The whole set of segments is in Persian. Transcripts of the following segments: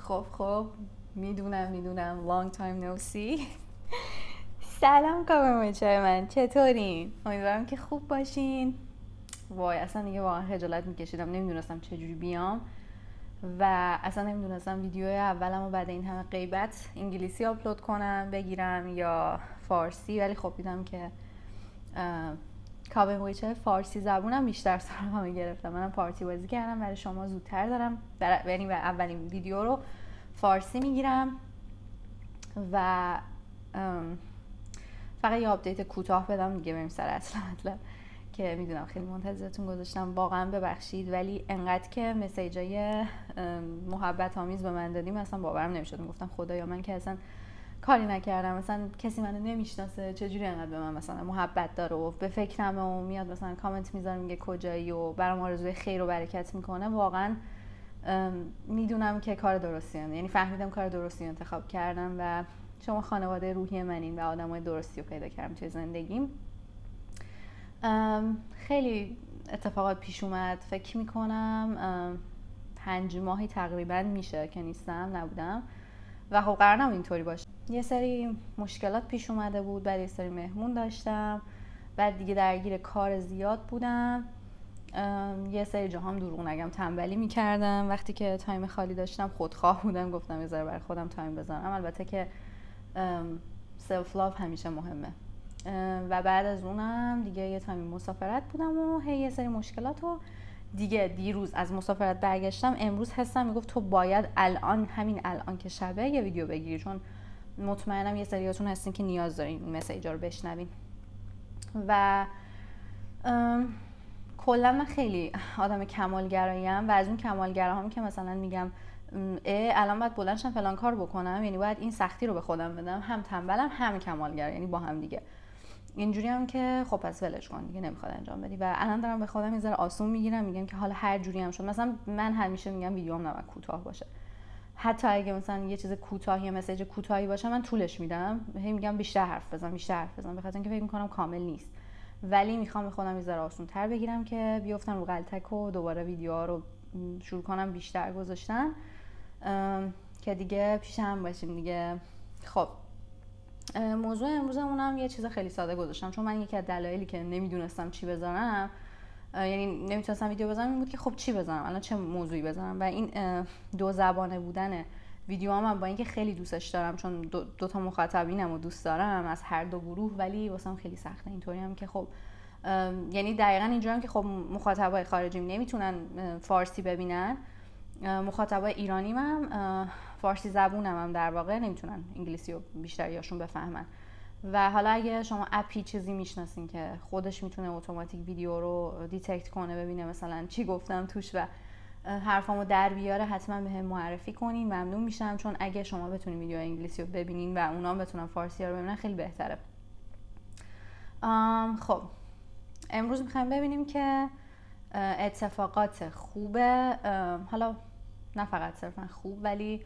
خب میدونم long time no see. سلام کامل من، چطورین؟ امیدوارم که خوب باشین. وای اصلا دیگه واقعا خجالت میکشیدم، نمیدونستم چجوری بیام و اصلا نمیدونستم ویدیو اولم و بعد این همه غیبت انگلیسی آپلود کنم بگیرم یا فارسی، ولی خب دیدم که کابل ویچر فارسی زبونم بیشتر سراغمو گرفتم. منم پارتی بازی کردم برای شما، زودتر دارم یعنی اولین ویدیو رو فارسی میگیرم و فقط یه آپدیت کوتاه بدم دیگه بریم سر اصل مطلب که میدونم خیلی منتظرتون گذاشتم، واقعا ببخشید، ولی انقدر که مسیجای محبت آمیز به من دادیم اصلا باورم نمیشد. میگفتم خدایا من که اصلا کاری نکردم، مثلا کسی منو نمیشناسه چجوری انقدر به من مثلا محبت داره و به فکرمه و میاد مثلا کامنت میذاره میگه کجایی و برام آرزوی خیر و برکت میکنه. واقعا میدونم که کار درستیه، یعنی فهمیدم کار درستی انتخاب کردم و شما خانواده روحی منین و آدمای درستی رو پیدا کردم توی زندگیم. خیلی اتفاقات پیش اومد، فکر میکنم 5 ماهی تقریبا میشه که نبودم و خب قرار نبود اینطوری باشه. یه سری مشکلات پیش اومده بود، بعد یه سری مهمون داشتم، بعد دیگه درگیر کار زیاد بودم، یه سری جا هم دروغ نگم تنبلی میکردم. وقتی که تایم خالی داشتم خودخواه بودم، گفتم یه ذره برای خودم تایم بذارم. البته که سلف لاو همیشه مهمه. و بعد از اونم دیگه یه تایمی مسافرت بودم و یه سری مشکلات و دیگه دیروز از مسافرت برگشتم. امروز حسم میگفت تو باید همین الان که شبه یه ویدیو بگیری، چون مطمئنم یه سریاتون هستین که نیاز دارین این مسیجا رو بشنوین. و کلا من خیلی آدم کمالگراییم و از اون کمالگراهام که مثلا میگم الان باید بلند شم فلان کار بکنم، یعنی باید این سختی رو به خودم بدم، هم تنبلم هم کمالگر، یعنی با هم دیگه. اینجوری هم که خب پس ولش کن دیگه، نمیخواد انجام بدی. و الان دارم به خودم یه ذره آسون میگیرم، میگم که حالا هر جوری هم شد، مثلا من همیشه میگم ویدیوام نباید کوتاه باشه، حتی اگه مثلا یه چیز کوتاهی، مسیج کوتاهی باشه من طولش میدم، هی میگم بیشتر حرف بزن به خاطر اینکه فکر میکنم کامل نیست، ولی میخوام به خودم یه ذره آسون‌تر بگیرم که بیافتم رو غلطک و دوباره ویدیوها رو شروع کنم بیشتر گذاشتن که دیگه پیش هم باشیم دیگه. خب موضوع امروزمونم یه چیز خیلی ساده گذاشتم، چون من یکی از دلایلی که نمیدونستم چی بذارم، یعنی نمیتونستم ویدیو بذارم، این بود که خب چی بذارم الان، چه موضوعی بذارم. و این دو زبانه بودن ویدیوام با اینکه خیلی دوستش دارم، چون دو تا مخاطبینمو دوست دارم از هر دو گروه، ولی واسم خیلی سخته. اینطوری هم که خب یعنی دقیقاً اینجوری هم که خب مخاطبای خارجیم نمیتونن فارسی ببینن، مخاطبای ایرانیم هم فارسی زبونم هم در واقع نمیتونن انگلیسی رو بیشتر یاشون بفهمن. و حالا اگه شما اپی چیزی میشناسین که خودش میتونه اتوماتیک ویدیو رو دیتکت کنه، ببینه مثلا چی گفتم توش و حرفامو در بیاره، حتما بهم معرفی کنین، ممنون میشم. چون اگه شما بتونین ویدیو انگلیسی رو ببینین و اونا بتونن فارسی رو ببینن خیلی بهتره. خب امروز میخوایم ببینیم که اتفاقات خوبه، حالا نه فقط صرفا خوب، ولی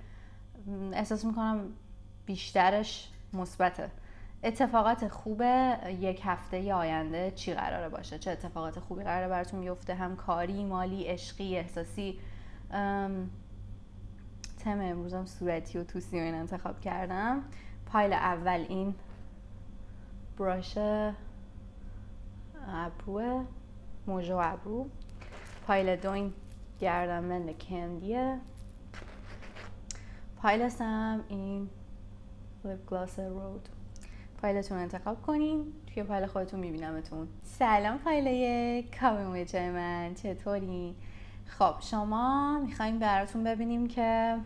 احساس میکنم بیشترش مثبته. اتفاقات خوبه یک هفته آینده چی قراره باشه، چه اتفاقات خوبی قراره براتون بیفته، هم کاری، مالی، عشقی، احساسی. تم امروزم صورتی و توسی و این انتخاب کردم. پایل اول این براش ابروه، موژه و ابرو. پایل دو این گردنبند کندیه. پایل سم این لیپ گلاس رود. پایلتون انتخاب کنین، توی پایل خودتون میبینمتون. سلام پایله کابل ویچر من، چطوری؟ خب شما میخوایم براتون ببینیم که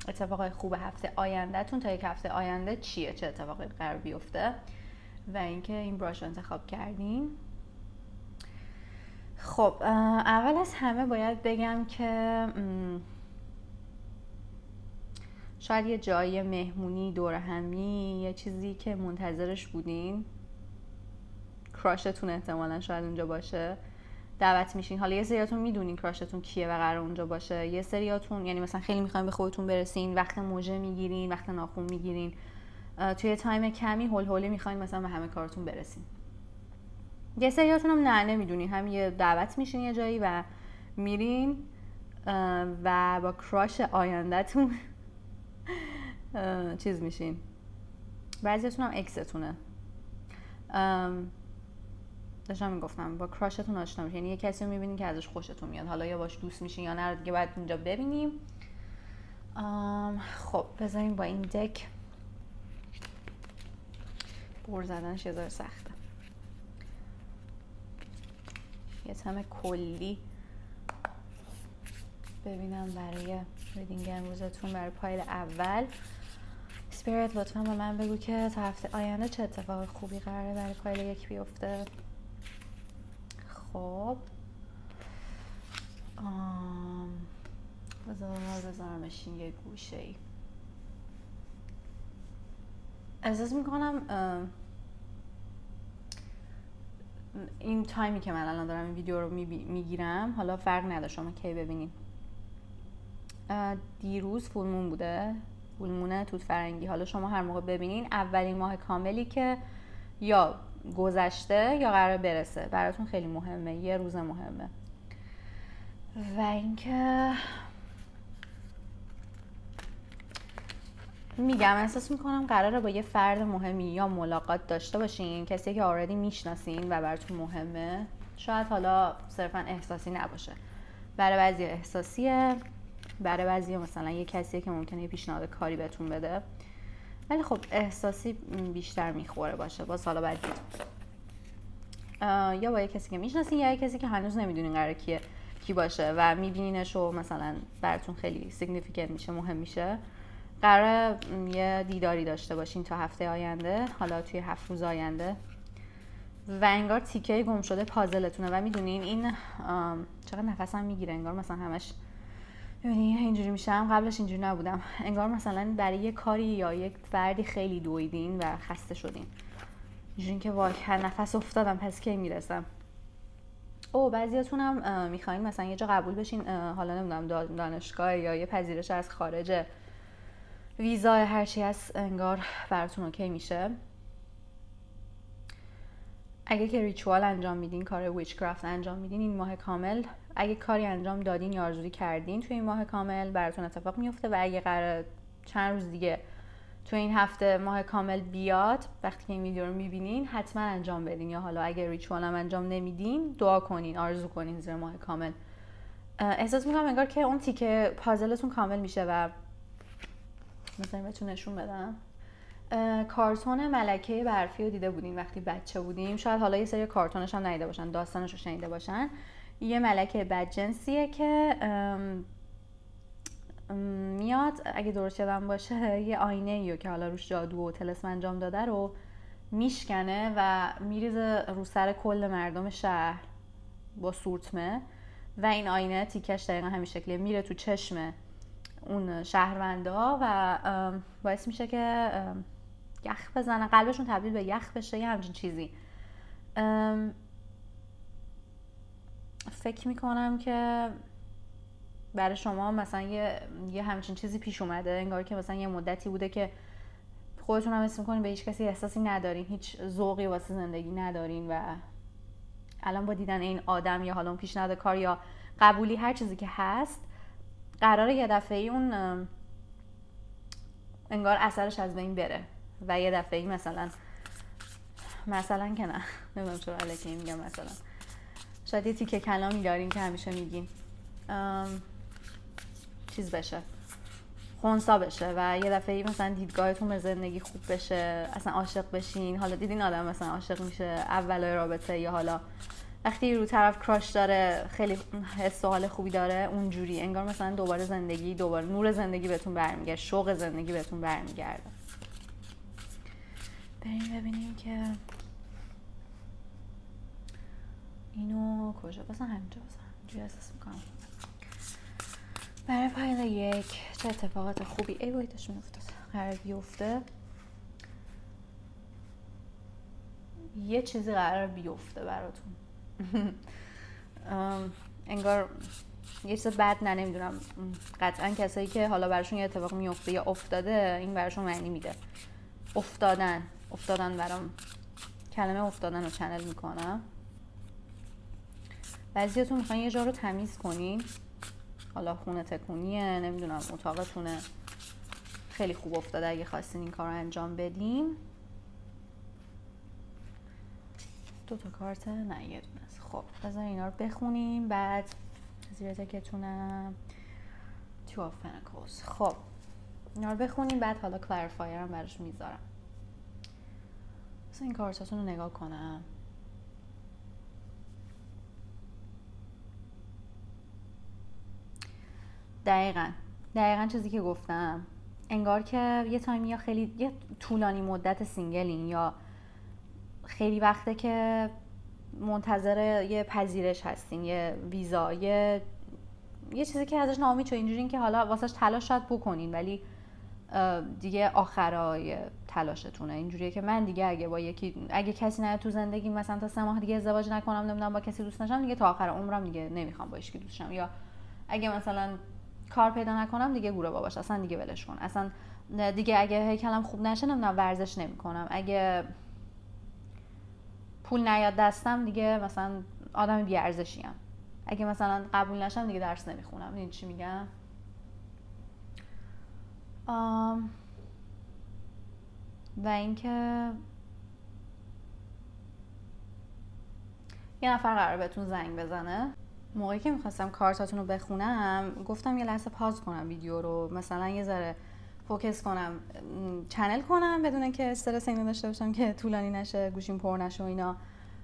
اتفاقای خوب هفته آیندهتون تا یک هفته آینده چیه، چه اتفاقی قرار بیفته و اینکه این براش رو انتخاب کردین. خب اول از همه باید بگم که شاید یه جایی مهمونی، دور همی، یه چیزی که منتظرش بودین، کراشتون احتمالاً شاید اونجا باشه، دعوت میشین. حالا یه سریاتون میدونین کراشتون کیه و قرار اونجا باشه، یه سریاتون یعنی مثلا خیلی میخواین به خودتون برسین، وقت موژه میگیرین، وقت ناخن میگیرین، توی تایم کمی هول هولی میخواین مثلا به همه کارتون برسین. یه سریاتون هم نه نمیدونین، هم یه دعوت میشین یه جایی و میرین و با کراش آیندهتون چیز میشین، بعضیتون هم اکستونه. داشتم میگفتم با کراشتون آشنا میشین، یعنی یه کسی رو میبینین که ازش خوشتون میاد، حالا یا باش دوست میشین یا نه دیگه باید اونجا ببینیم. خب بذاریم با این دک بر زدنش یه ذره سخته. یه تم کلی ببینم برای ریدینگ امروزتون. برای پایل اول اسپریت لطفا به من بگو که تا هفته آینده چه اتفاق خوبی قراره برای پایل 1 بیفته. خب بذارمش یه گوشه ای. احساس میکنم این تایمی که من الان دارم این ویدیو رو میگیرم، حالا فرق نداره شما کی ببینین، دیروز فولمون بوده، فولمونه توت فرنگی. حالا شما هر موقع ببینین اولین ماه کاملی که یا گذشته یا قرار برسه براتون خیلی مهمه، یه روز مهمه. و اینکه میگم احساس میکنم قراره با یه فرد مهمی یا ملاقات داشته باشین، کسی که آردی میشناسین و براتون مهمه. شاید حالا صرفا احساسی نباشه، برای بعضی احساسیه، برای بعضی مثلا یه کسیه که ممکنه یه پیشنهاد کاری بهتون بده، ولی خب احساسی بیشتر میخوره باشه. با سالا بعد یا با یه کسی که میشناسین یا یه کسی که هنوز نمیدونین قراره کی باشه و میبینینش و مثلا براتون خیلی سیگنیفیکانت میشه، مهم میشه. قراره یه دیداری داشته باشین تا هفته آینده، حالا توی 7 روز آینده. و انگار تیکه گم شده پازلتونه و میدونین این چقدر نفسم میگیره، انگار مثلا همش میبینین اینجوری میشم، قبلش اینجوری نبودم. انگار مثلا برای یه کاری یا یک فردی خیلی دویدین و خسته شدین، اینجوری که وای نفس افتادم پس کی میرسم. بعضیاتون هم میخواین مثلا یه جا قبول بشین، حالا نمیدونم دانشگاه یا یه پذیرش از خارج، ویزا هرچی هست، انگار براتون اوکی میشه. اگه که ریچوال انجام میدین، کار ویچکرافت انجام میدین این ماه کامل، اگه کاری انجام دادین یا آرزویی کردین توی این ماه کامل براتون اتفاق میفته. و اگه قرار چند روز دیگه توی این هفته ماه کامل بیاد، وقتی که این ویدیو رو میبینین حتما انجام بدین، یا حالا اگه ریچوال هم انجام نمیدین دعا کنین، آرزو کنین زیر ماه کامل. احساس میکنم انگار که اون تیکه پازلتون کامل میشه. و مثلا بهتون نشون بدم، کارتون ملکه برفی رو دیده بودین وقتی بچه بودیم، شاید حالا یه سری کارتونش هم ندیده باشن، داستانش رو شنیده باشن. یه ملکه بدجنسیه که میاد، اگه درست یادم باشه یه آینه که حالا روش جادو و طلسم انجام داده رو میشکنه و میریزه رو سر کل مردم شهر با سورتمه، و این آینه تیکش دقیقا همین شکلیه، میره تو چشم اون شهروندا و باعث میشه که یخ بزنن، قلبشون تبدیل به یخ بشه، یه همچین چیزی. فکر میکنم که برای شما مثلا یه همچین چیزی پیش اومده، انگار که مثلا یه مدتی بوده که خودتون هم حس میکنین به هیچ کسی احساسی ندارین، هیچ ذوقی واسه زندگی ندارین و الان با دیدن این آدم یا حالا اون پیشنهاد کار یا قبولی هر چیزی که هست، قراره یه دفعه‌ای اون انگار اثرش از بین بره و یه دفعه‌ای مثلا که نه نمیدونم چرا الکی میگم، مثلا شاید یه تیکه کلامی دارین که همیشه میگین چیز بشه، خونسا بشه و یه دفعه‌ای مثلا دیدگاهتون به زندگی خوب بشه، اصلا عاشق بشین. حالا دیدین آدم مثلا عاشق میشه اول رابطه، یا حالا وقتی رو طرف کراش داره، خیلی حس و حال خوبی داره، اونجوری انگار مثلا دوباره نور زندگی بهتون برمیگرده، شوق زندگی بهتون برمیگرده. بریم ببینیم که اینو کجا بزن، همینجا بزن، اینجوری احساس میکنم. برای پایل 1 چه اتفاقات خوبی وایدشون افتاد قرار بیفته؟ یه چیزی قرار بیفته براتون. انگار یه چیز بد، نمیدونم، قطعا کسایی که حالا براشون یه اتفاق میفته یا افتاده، این براشون معنی میده. افتادن برام کلمه افتادن رو چنل میکنم. بعضیاتون میخواین یه جا رو تمیز کنین، حالا خونه تکونیه، نمیدونم اتاقتونه، خیلی خوب افتاده اگه خواستین این کار رو انجام بدیم. 2 تا کارت نه یه دونه است. خب بذار اینا رو بخونیم بعد زیر تکتونم تو آف پنکلز. خب اینا رو بخونیم بعد حالا کلریفایر هم براش میذارم. بذار این کارتاتون رو نگاه کنم. دقیقاً چیزی که گفتم، انگار که یه تایمی یا خیلی یه طولانی مدت سینگلین یا خیلی وقته که منتظر یه پذیرش هستین، یه ویزا، یه چیزی که ازش ناامید شدین، اینجورین که حالا واسش تلاش شاید بکنین ولی دیگه آخرای تلاشتونه. اینجوریه که من دیگه اگه کسی نه تو زندگی مثلا تا 3 ماه دیگه ازدواج نکنم، نمیدونم با کسی دوست نشم، دیگه تا آخر عمرم دیگه نمیخوام با هیچ کی دوست شم. یا اگه مثلا کار پیدا نکنم دیگه گوره باباش، اصلا دیگه ولش کن، اصلا دیگه اگه هیکلم خوب نشه نمیدونم ورزش نمیکنم، اگه پول نیاد دستم دیگه مثلا آدم بی ارزشی ام، اگه مثلا قبول نشم دیگه درس نمیخونم. این چی میگم؟ و اینکه یه نفر قرار بهتون زنگ بزنه. موقعی که میخواستم کارتاتون رو بخونم گفتم یه لحظه پاز کنم ویدیو رو، مثلا یه ذره فوکس کنم، چنل کنم بدون که استرس اینو داشته باشم که طولانی نشه، گوشیم پر نشه و اینا،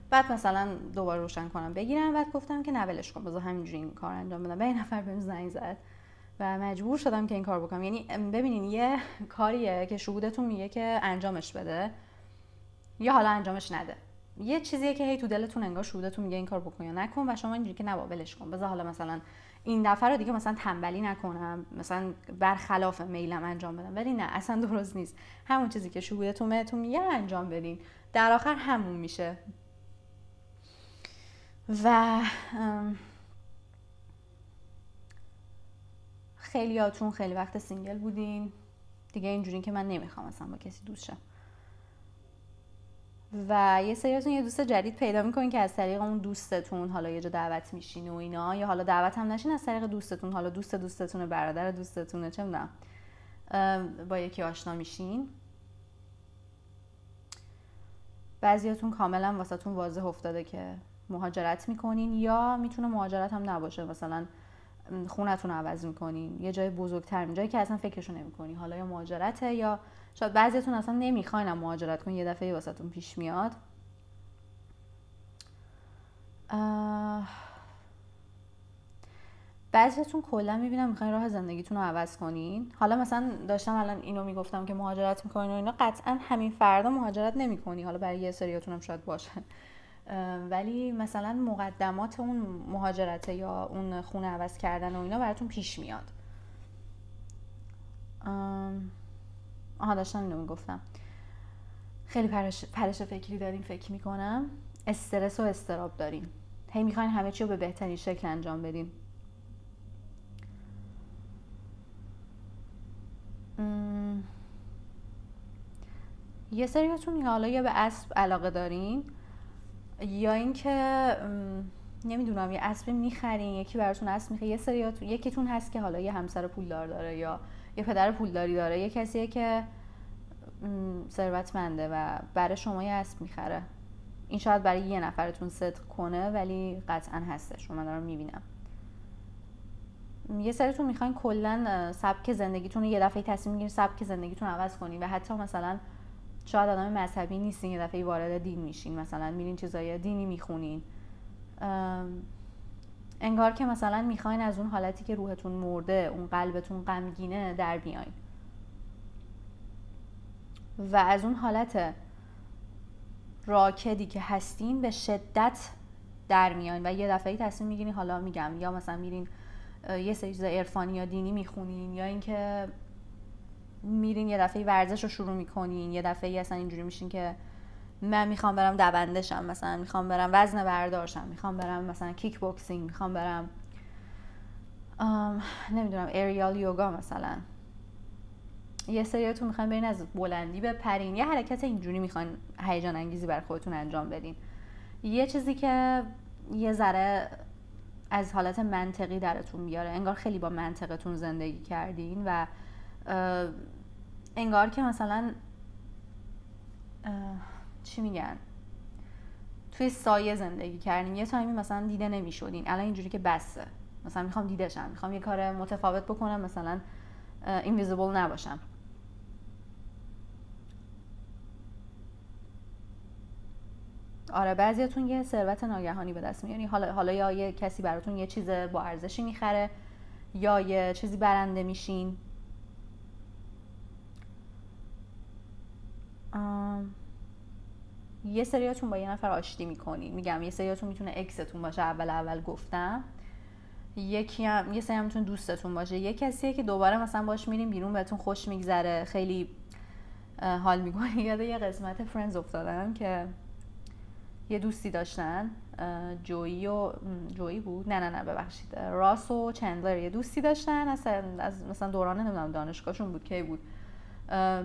بعد مثلا دوباره روشن کنم بگیرم. بعد گفتم که نه ولش کن، بذار همینجوری این کار انجام بدم. یه نفر بهم زنگ زد و مجبور شدم که این کار بکنم. یعنی ببینین یه کاریه که شهودتون میگه که انجامش بده یا حالا انجامش نده، یه چیزیه که هی تو دلتون انگار شهودتون میگه این کار بکن یا نکن و شما اینجوری که نه ولش کن، بذار حالا مثلا این دفعه رو دیگه مثلا تنبلی نکنم، مثلا برخلاف میلم انجام بدم. ولی نه، اصلا درست نیست. همون چیزی که شهودتون بهتون میگه انجام بدین، در آخر همون میشه. و خیلیاتون خیلی وقت سینگل بودین دیگه، اینجوری که من نمیخوام اصلا با کسی دوست شم. و یه سریاتون یه دوست جدید پیدا میکنین که از طریق اون دوستتون حالا یه جا دعوت میشین و اینا، یا حالا دعوت هم نشین، از طریق دوستتون، حالا دوستتونه، برادر دوستتونه، چه میدونم، با یکی آشنا میشین. بعضیاتون کاملا واسهتون واضح افتاده که مهاجرت میکنین، یا میتونه مهاجرت هم نباشه، مثلا خونتون رو عوض میکنین، یه جای بزرگتر، جایی که اصلا فکرشو نمیکنی، حالا یا مهاجرته یا شاید بعضیاتون اصلا نمیخواین مهاجرت کنین، یه دفعه واسهتون پیش میاد. بعضیاتون کلا میبینم میخواین راه زندگیتون رو عوض کنین. حالا مثلا داشتم الان اینو میگفتم که مهاجرت میکنین و اینا، قطعا همین فردا مهاجرت نمیکنی، حالا برای یه سریاتون هم شاید باشه، ولی مثلا مقدمات اون مهاجرت یا اون خونه عوض کردن و اینا براتون پیش میاد. داشتم اینو میگفتم. خیلی پرش فکری دارین، فکر میکنم استرس و استراب دارین، هی میخواین همه چی رو به بهترین شکل انجام بدین. یه سریاتون حالا یا به اسب علاقه دارین، یا اینکه نمیدونم یه اسبی میخرین، یکی براتون اسب میخره. یه سریاتون یکیتون هست که حالا یه همسر پولدار داره یا یه پدر پولداری داره، یه کسیه که ثروتمنده و برای شما یه اسب میخره. این شاید برای یه نفرتون صدق کنه ولی قطعا هستش، من دارم میبینم. یه سریتون میخواین کلا سبک زندگیتون رو یه دفعه تصمیم میگیرین سبک زندگیتون رو عوض کنین و حتی مثلا شاید آدم مذهبی نیستین، یه دفعه وارد دین میشین، مثلا میرین چیزای دینی میخونین. انگار که مثلا میخواین از اون حالتی که روحتون مرده، اون قلبتون غمگینه در بیاین و از اون حالت راکدی که هستین به شدت در میاین و یه دفعه تصمیم میگیرین، حالا میگم یا مثلا میرین یه سری چیز عرفانی یا دینی میخونین، یا اینکه میرین یه دفعه ورزش رو شروع میکنین، یه دفعه اصلا اینجوری میشین که من میخوام برم دوندشم، مثلا میخوام برم وزن بردارشم، میخوام برم مثلا کیک بوکسینگ، میخوام برم نمیدونم ایریال یوگا مثلا. یه سریاتون میخواین برین از بلندی بپرین، یه حرکت اینجوری میخواین هیجان انگیزی بر خودتون انجام بدین، یه چیزی که یه ذره از حالت منطقی درتون بیاره، انگار خیلی با منطقتون زندگی کردین و انگار که مثلا چی میگن، توی سایه زندگی کردین، یه تایمی مثلا دیده نمیشدین، الان اینجوری که بسه، مثلا میخوام دیده شم، میخوام یه کار متفاوت بکنم، مثلا اینویزیبل نباشم. آره بعضیاتون یه ثروت ناگهانی به دست میارین، حالا یا یه کسی براتون یه چیز با ارزشی میخره یا یه چیزی برنده میشین. یه سریاتون با یه نفر آشتی میکنین، میگم یه سریاتون میتونه اکستون باشه، اول گفتم، یکی هم یه سری میتونه دوستتون باشه، یه کسیه که دوباره مثلا باش میرین بیرون، بهتون خوش میگذره، خیلی حال میکنی. یاد یه قسمت فرندز افتادم که یه دوستی داشتن، جویی بود، نه ببخشید، راس و چندلر، یه دوستی داشتن از مثلا دوران نمیدونم دانشگاهشون بود کی بود.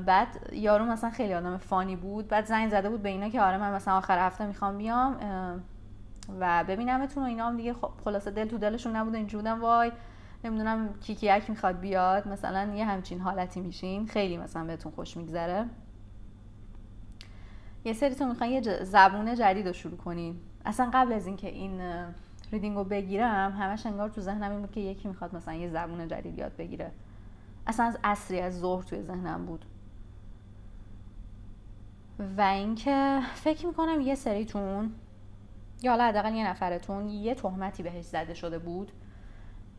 بعد یارو مثلا خیلی آدم فانی بود، بعد زنگ زده بود به اینا که آره من مثلا آخر هفته میخوام بیام و ببینمتون و اینا هم دیگه خلاصه دل تو دلشون نبود، اینجوری بودن وای نمیدونم کیک میخواد بیاد، مثلا یه همچین حالتی میشین، خیلی مثلا بهتون خوش میگذره. یه سریتون میخواین یه زبون جدید رو شروع کنین. اصلا قبل از اینکه این ریدینگ رو بگیرم همش انگار تو ذهنم این بود که یکی میخواد مثلا یه زبون جدید یاد بگیره، اصلا از عصری از ظهر توی ذهنم بود. و اینکه فکر میکنم یه سریتون یا حالا حداقل یه نفرتون یه تهمتی بهش زده شده بود،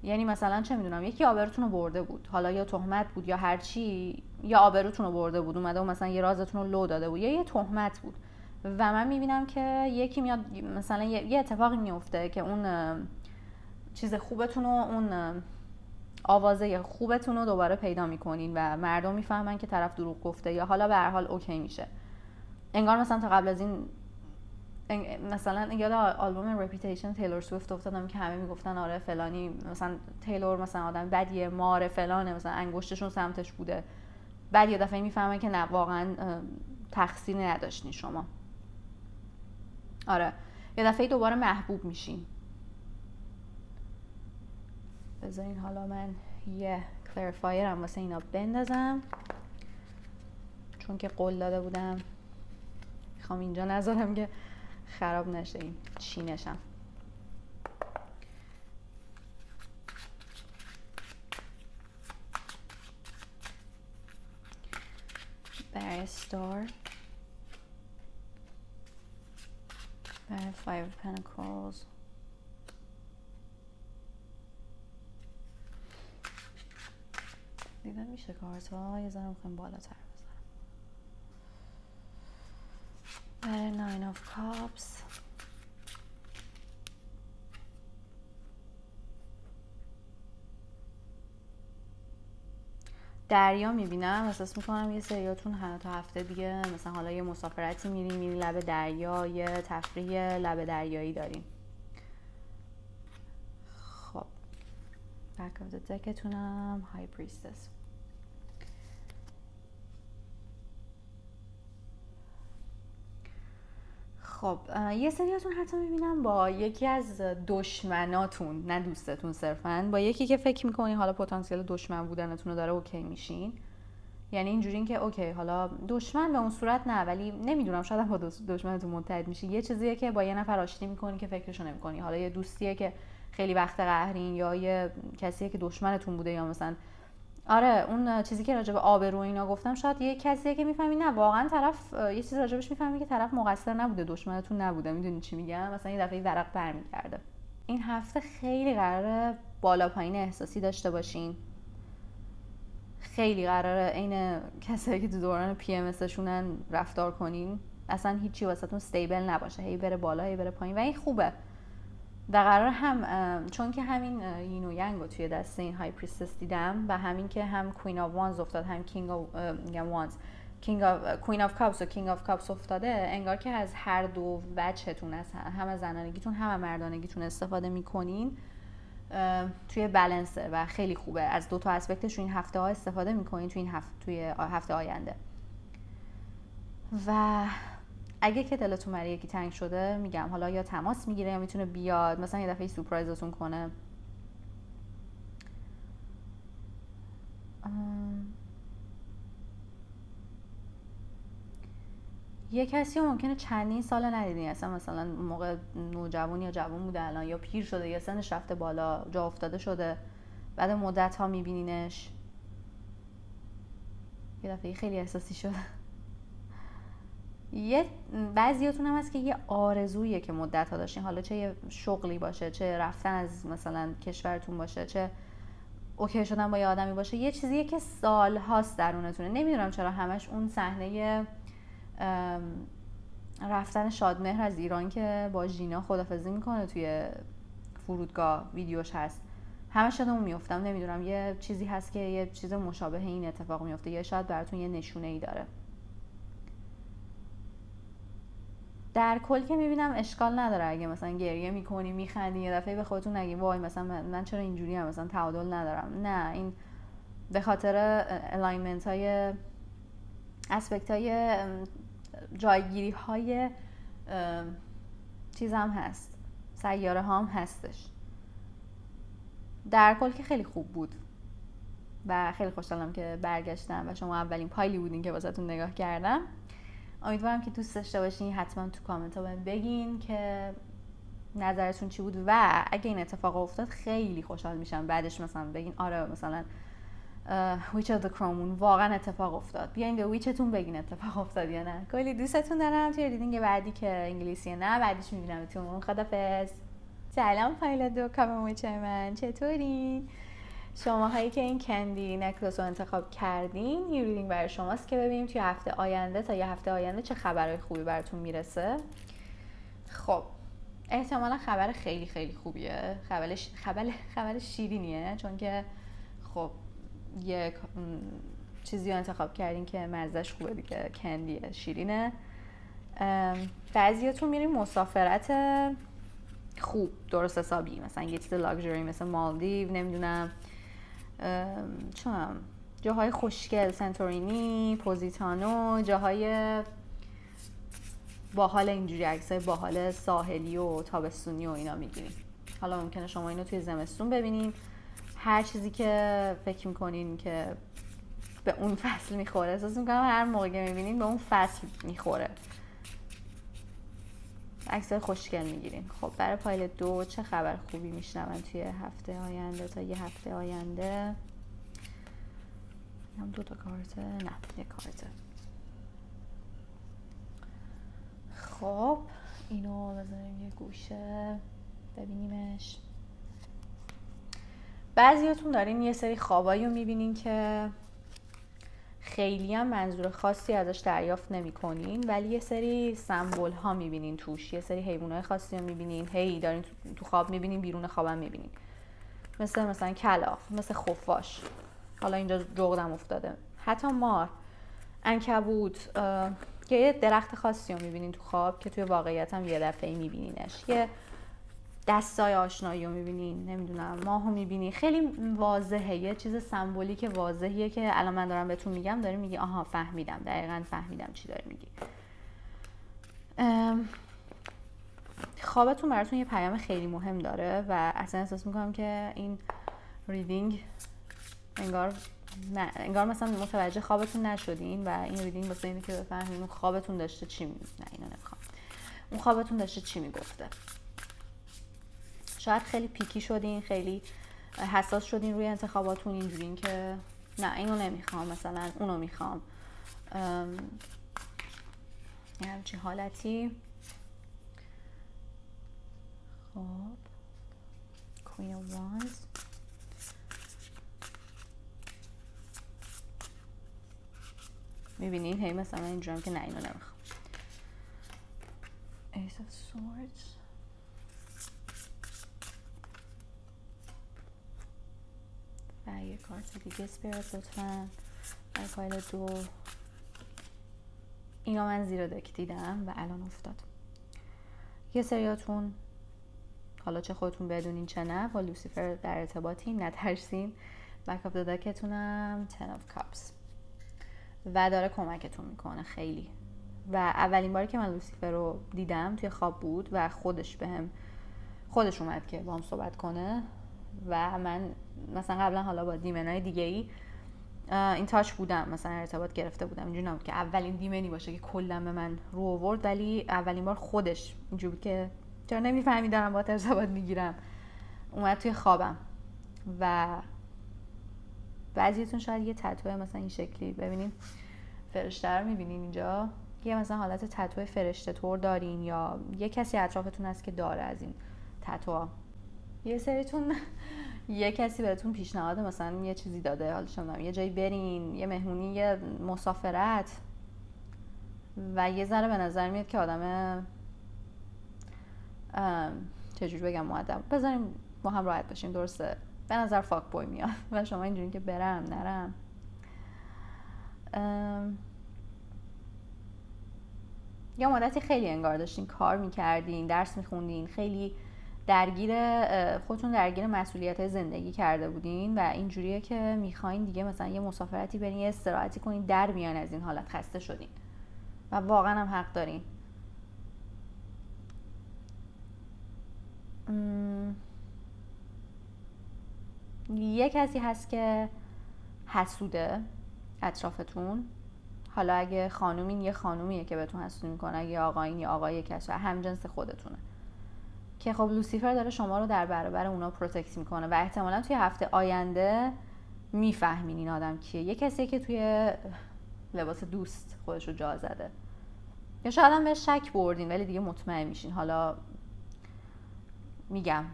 یعنی مثلا چه میدونم یکی آبروتون رو برده بود، حالا یا تهمت بود یا هر چی، یا آبروتون رو برده بود، اومده و مثلا یه رازتون رو لو داده بود، یا یه تهمت بود و من میبینم که یکی میاد مثلا یه اتفاقی میفته که اون چیز خوبتون رو، اون آوازه خوبتون رو دوباره پیدا میکنین و مردم میفهمن که طرف دروغ گفته یا حالا به هر حال اوکی میشه. انگار مثلا تا قبل از این مثلا یاد آلبوم رپیتیشن تیلور سویفت افتادم که همه میگفتن آره فلانی مثلا تیلور مثلا آدم بدیه، ماره فلانه، مثلا انگشتشون سمتش بوده، بعد یه دفعه میفهمن که نه واقعا تقصیری نداشتین شما. آره یه دفعه دوباره محبوب میشین. بذارین حالا من یه کلریفایر هم واسه اینا بندازم چون که قول داده بودم میخوام اینجا نذارم که خراب نشه این چینشم. برای start برای 5 Pentacles دیدن میشه کارت ها یه ذره میخوایم بالاتر بذارم. برای 9 of Cups دریا میبینم، احساس میکنم یه سریاتون تا هفته دیگه مثلا حالا یه مسافرتی میرین لب دریا، یه تفریح لب دریایی دارین. خب back of the deckتونم High Priestess. خب یه سریاتون حتی میبینم با یکی از دشمناتون، نه دوستتون صرفاً، با یکی که فکر میکنین حالا پتانسیل دشمن بودنتون رو داره اوکی میشین. یعنی اینجوری این که اوکی حالا دشمن به اون صورت نه، ولی نمیدونم شاید با دشمنتون متحد میشی. یه چیزیه که با یه نفر آشتی میکنی که فکرشو نمیکنی، حالا یه دوستیه که خیلی وقت قهرین یا یه کسیه که دشمنتون بوده، یا مثلا آره اون چیزی که راجع به آبرو اینا گفتم، شاید یه کسیه که میفهمی نه واقعا طرف یه چیزی راجبش میفهمی که طرف مقصر نبوده، دشمنتون نبوده. میدونی چی میگم؟ مثلا یه دفعه ورق برمیگرده. این هفته خیلی قراره بالا پایین احساسی داشته باشین، خیلی قراره عین کسایی که تو دوران پی ام اسشونن رفتار کنین، اصلا هیچی واسهتون استیبل نباشه، هی بره بالا هی بره پایین و این خوبه. و قرار هم چون که همین یین و ینگ رو توی دسته این های پریستس دیدم و همین که هم کوین آف وانز افتاد هم کوین آف کاپس و کینگ آف کاپس افتاده، انگار که از هر دو وجهتون، از هم از زنانگیتون هم از مردانگیتون استفاده میکنین توی بالانسه و خیلی خوبه. از دو تا اسپکتش این هفته ها استفاده میکنین توی هفته آینده. و اگه که دلتون برای یکی تنگ شده، میگم حالا یا تماس میگیره یا میتونه بیاد مثلا یه دفعه سورپرایزتون کنه. یه کسی ممکنه چندین سال ندیدین، اصلا مثلا موقع نوجوان یا جوان بوده الان یا پیر شده یا سنش رفته بالا، جا افتاده شده، بعد مدت ها میبینینش، یه دفعه خیلی احساسی شده. یه بعضیاتون هم هست که یه آرزویه که مدت ها داشتین، حالا چه یه شغلی باشه، چه رفتن از مثلا کشورتون باشه، چه اوکی شدن با یه آدمی باشه، یه چیزیه که سال هاست درونتونه. نمیدونم چرا همش اون صحنه رفتن شادمهر از ایران که با ژینا خدافظی میکنه توی فرودگاه ویدیوش هست، همش یادمون میافتم. نمیدونم یه چیزی هست که یه چیز مشابه این اتفاق میفته، یا شاید براتون یه نشونه ای داره. در کل که میبینم اشکال نداره اگه مثلا گریه میکنی میخندی، یه دفعه به خودتون نگی وای مثلا من چرا اینجوری ام، مثلا تعادل ندارم. نه، این به خاطر الاینمنت های، اسپکت های، جایگیری های چیز هم هست، سیاره ها هم هستش. در کل که خیلی خوب بود و خیلی خوشحالم که برگشتم و شما اولین پایلی بودین که واسهتون نگاه کردم. امیدوارم که دوست داشته باشین. حتما تو کامنت ها بهم بگین که نظرتون چی بود و اگه این اتفاق افتاد خیلی خوشحال میشم بعدش مثلا بگین آره مثلا ویچ of the Chrome واقعا اتفاق افتاد. بیاین به ویچتون بگین اتفاق افتاد یا نه. کلی دوستتون دارم. توی ریدینگ بعدی که انگلیسیه نه بعدیش میبینمتون. خدافظ. سلام پایلوت دو کام ویچ من، چطورین؟ شماهایی که این کندی نکلس رو انتخاب کردین، یه ریدینگ برای شماست که ببینیم توی هفته آینده تا یه هفته آینده چه خبرهای خوبی براتون میرسه. خب احتمالا خبر خیلی خیلی خوبیه، خبر شیرینیه، چون که خب یه چیزی رو انتخاب کردین که مزهش خوبه دیگه، کندیه، شیرینه. بعضیاتون میرین مسافرت خوب درست حسابی، مثلا یه چیز لاکچری مثل مالدیو، نمیدونم چونم جاهای خوشگل، سنتورینی، پوزیتانو، جاهای باحال، اینجوری عکسای باحال ساحلی و تابستونی و اینا میگیرین. حالا ممکنه شما اینو توی زمستون ببینین. هر چیزی که فکر میکنین که به اون فصل میخوره، احساس میکنم هر موقع که میبینین به اون فصل میخوره، عکسای خوشگل میگیرین. خب برای پایلوت دو چه خبر خوبی میشنون توی هفته آینده تا یه هفته آینده؟ هم 2 تا کارته، نه 1 کارته. خب اینو بذاریم یه گوشه ببینیمش. بعضیاتون دارین یه سری خوابایی رو میبینین که خیلی هم منظور خاصی ازش دریافت نمی کنین، ولی یه سری سمبل ها میبینین توش، یه سری حیوانات خاصی رو میبینین، هی دارین تو خواب میبینین، بیرون خوابم میبینین، مثلا کلاغ، مثل خفاش، حالا اینجا جغدم افتاده، حتی مار، عنکبوت، یه درخت خاصی رو میبینین تو خواب که توی واقعیت هم یه دفعه میبینینش، یه دستای آشنایی رو میبینین، نمیدونم ماهو میبینین. خیلی واضحه، یه چیز سمبولیک واضحیه که الان من دارم بهتون میگم، داری میگی آها فهمیدم، دقیقاً فهمیدم چی داری میگی. خوابتون براتون یه پیام خیلی مهم داره و اصلا احساس میکنم که این ریدینگ انگار مثلا متوجه خوابتون نشدین و این ریدینگ واسه اینه که بفهمین اون خوابتون داشته چی اون خوابتون داشته چی میگفته. شاید خیلی پیکی شدین، خیلی حساس شدین روی انتخاباتون، اینجورین که نه اینو نمیخوام، مثلا اونو میخوام، یه همچین حالتی. خب Queen of Wands، میبینین هی مثلا اینجورم که نه اینو نمیخوام. Ace of Swords، و یه کارت دیگه اسپیرت لطفاً برای پایلوت دو. اینا من زیر دک دیدم و الان افتاد. یه سریاتون حالا چه خودتون بدونین چه نه با لوسیفر در ارتباطین، نترسین. بک اف دکتونم 10 of Cups و داره کمکتون میکنه خیلی. و اولین باری که من لوسیفر رو دیدم توی خواب بود و خودش اومد که با هم صحبت کنه و من مثلا قبلا حالا با دیمنای دیگه ای این تاچ بودم، مثلا ارتباط گرفته بودم، اینجوری نبود که اولین دیمنی باشه که کلا به من رو آورد، ولی اولین بار خودش اینجوری که چرا نمیفهمیدم با ارتباط میگیرم اومد توی خوابم. و بعضیتون شاید یه تتو مثلا این شکلی ببینین، فرشته رو میبینین اینجا، یه مثلا حالت تتو فرشته طور دارین یا یه کسی اطرافتون هست که داره از این تتوها. یه سریتون یه کسی بهتون پیشنهاد مثلا یه چیزی داده، حالا شما یه جایی برین، یه مهمونی، یه مسافرت، و یه ذره به نظر میاد که آدم چجوری بگم مؤدب، بذاریم ما هم راحت باشیم، درسته به نظر فاک بوی میاد و شما اینجوری که برم نرم. یا مدتی خیلی انگار داشتین کار میکردین، درس میخوندین، خیلی خودتون درگیر مسئولیت‌های زندگی کرده بودین و اینجوریه که میخواین دیگه مثلا یه مسافرتی برین، یه استراحتی کنین، در بیان از این حالت، خسته شدین و واقعا هم حق دارین. یه کسی هست که حسوده اطرافتون، حالا اگه خانومین یه خانومیه که بهتون حسودی میکنه، اگه آقایین یه آقایی کسی همجنس خودتونه، که خب لوسیفر داره شما رو در برابر اونا پروتکت میکنه و احتمالاً توی هفته آینده میفهمین این آدم کیه. یه کسی که توی لباس دوست خودش رو جا زده، یا شاید هم بهش شک بردین ولی دیگه مطمئن میشین. حالا میگم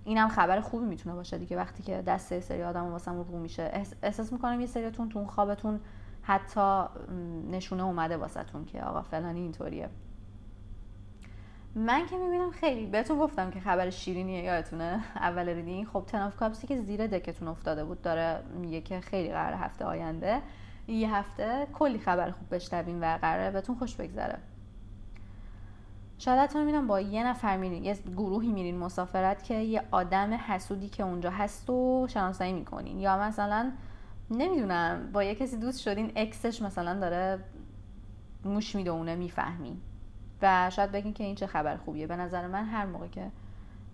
اینم خبر خوبی میتونه باشه دیگه، وقتی که دست سری آدم واسمون رو میشه. احساس میکنم یه سریاتون تو خوابتون حتی نشونه اومده واسهتون که آقا فلانی اینطوریه. من که میبینم خیلی بهتون گفتم که خبر شیرینیه، یادتونه اول ریدینگ. خب تن آف کاپسی که زیر دکتون افتاده بود داره میگه که خیلی قراره هفته آینده یه هفته کلی خبر خوب بشنوین و قراره بهتون خوش بگذره. شاید حتی میبینم با یه نفر میرین، یه گروهی میرین مسافرت که یه آدم حسودی که اونجا هست و شناسایی میکنین، یا مثلا نمیدونم با یه کسی دوست شدین، اکسش مثلا داره موش میدونه، میفهمین و شاید بگین که این چه خبر خوبیه. به نظر من هر موقع که